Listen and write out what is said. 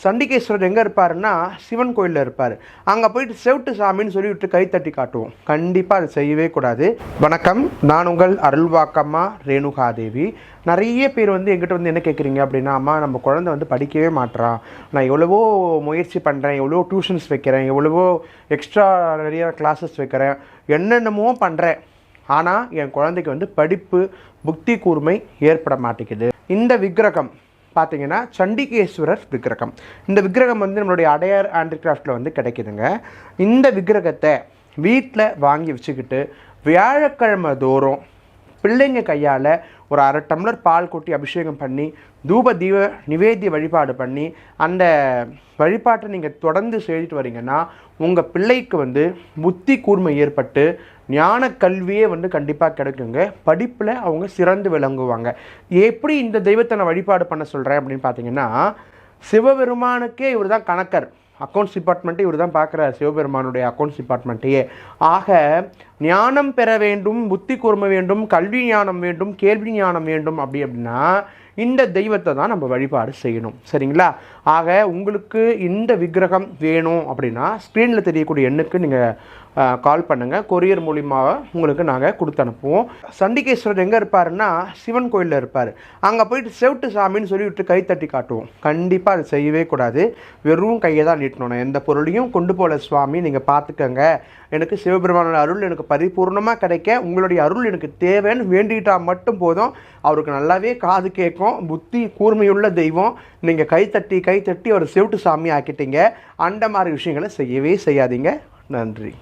சண்டிகேஸ்வரர் எங்கே இருப்பாருன்னா சிவன் கோயிலில் இருப்பார். அங்கே போயிட்டு செவிட்டு சாமின்னு சொல்லிவிட்டு கை தட்டி காட்டுவோம். கண்டிப்பாக அது செய்யவே கூடாது. வணக்கம், நான் உங்கள் அருள்வாக்கம்மா ரேணுகாதேவி. நிறைய பேர் எங்கிட்ட என்ன கேட்குறீங்க அப்படின்னா, அம்மா நம்ம குழந்தை படிக்கவே மாட்றான், நான் எவ்வளவோ முயற்சி பண்ணுறேன், எவ்வளவோ டியூஷன்ஸ் வைக்கிறேன், எவ்வளவோ எக்ஸ்ட்ரா நிறைய கிளாஸஸ் வைக்கிறேன், என்னென்னமோ பண்ணுறேன், ஆனால் என் குழந்தைக்கு படிப்பு புத்தி கூர்மை ஏற்பட மாட்டேங்குது. இந்த விக்கிரகம் பார்த்தீங்கன்னா சண்டிகேஸ்வரர் விக்கிரகம். இந்த விக்கிரகம் நம்மளுடைய அடையார் ஹேண்டிகிராஃப்டில் கிடைக்குதுங்க. இந்த விக்கிரகத்தை வீட்டில் வாங்கி வச்சுக்கிட்டு வியாழக்கிழமை தோறும் பிள்ளைங்க கையால் ஒரு 1/2 டம்ளர் பால் கொட்டி அபிஷேகம் பண்ணி தூப தீப நிவேத்திய வழிபாடு பண்ணி அந்த வழிபாட்டை நீங்கள் தொடர்ந்து செய்துட்டு வரீங்கன்னா உங்கள் பிள்ளைக்கு புத்தி கூர்மை ஏற்பட்டு ஞான கல்வியே கண்டிப்பாக கிடைக்குங்க. படிப்பில் அவங்க சிறந்து விளங்குவாங்க. எப்படி இந்த தெய்வத்தை நான் வழிபாடு பண்ண சொல்கிறேன் அப்படின்னு பார்த்தீங்கன்னா, சிவபெருமானுக்கே இவர் தான் கணக்கர். அக்கௌண்ட்ஸ் டிபார்ட்மெண்ட்டே இவர் தான் பார்க்குறாரு, சிவபெருமானுடைய அக்கௌண்ட்ஸ் டிபார்ட்மெண்ட்டையே. ஆக ஞானம் பெற வேண்டும், புத்தி கூர்மை வேண்டும், கல்வி ஞானம் வேண்டும், கேள்வி ஞானம் வேண்டும் அப்படின்னா இந்த தெய்வத்தை தான் நம்ம வழிபாடு செய்யணும். சரிங்களா? ஆக உங்களுக்கு இந்த விக்கிரகம் வேணும் அப்படின்னா ஸ்க்ரீனில் தெரியக்கூடிய எண்ணுக்கு நீங்கள் கால் பண்ணுங்கள். கொரியர் மூலியமாக உங்களுக்கு நாங்கள் கொடுத்து அனுப்புவோம். சண்டிகேஸ்வரர் எங்கே இருப்பாருன்னா சிவன் கோயிலில் இருப்பார். அங்கே போயிட்டு செவிட்டு சாமின்னு சொல்லிவிட்டு கை தட்டி காட்டுவோம். கண்டிப்பாக அது செய்யவே கூடாது. வெறும் கையை தான் நீட்டணும். நான் எந்த பொருளையும் கொண்டு போகல சுவாமி, நீங்கள் பார்த்துக்கங்க, எனக்கு சிவபெருமானோட அருள் எனக்கு பரிபூர்ணமாக கிடைக்க உங்களுடைய அருள் எனக்கு தேவைன்னு வேண்டிக்கிட்டால் மட்டும் போதும். அவருக்கு நல்லாவே காது கேட்கும். புத்தி கூர்மையுள்ள தெய்வம். நீங்கள் கை தட்டி ஒரு செவிட்டு சாமி ஆக்கிட்டீங்க. அந்த மாதிரி விஷயங்களை செய்யவே செய்யாதீங்க. நன்றி.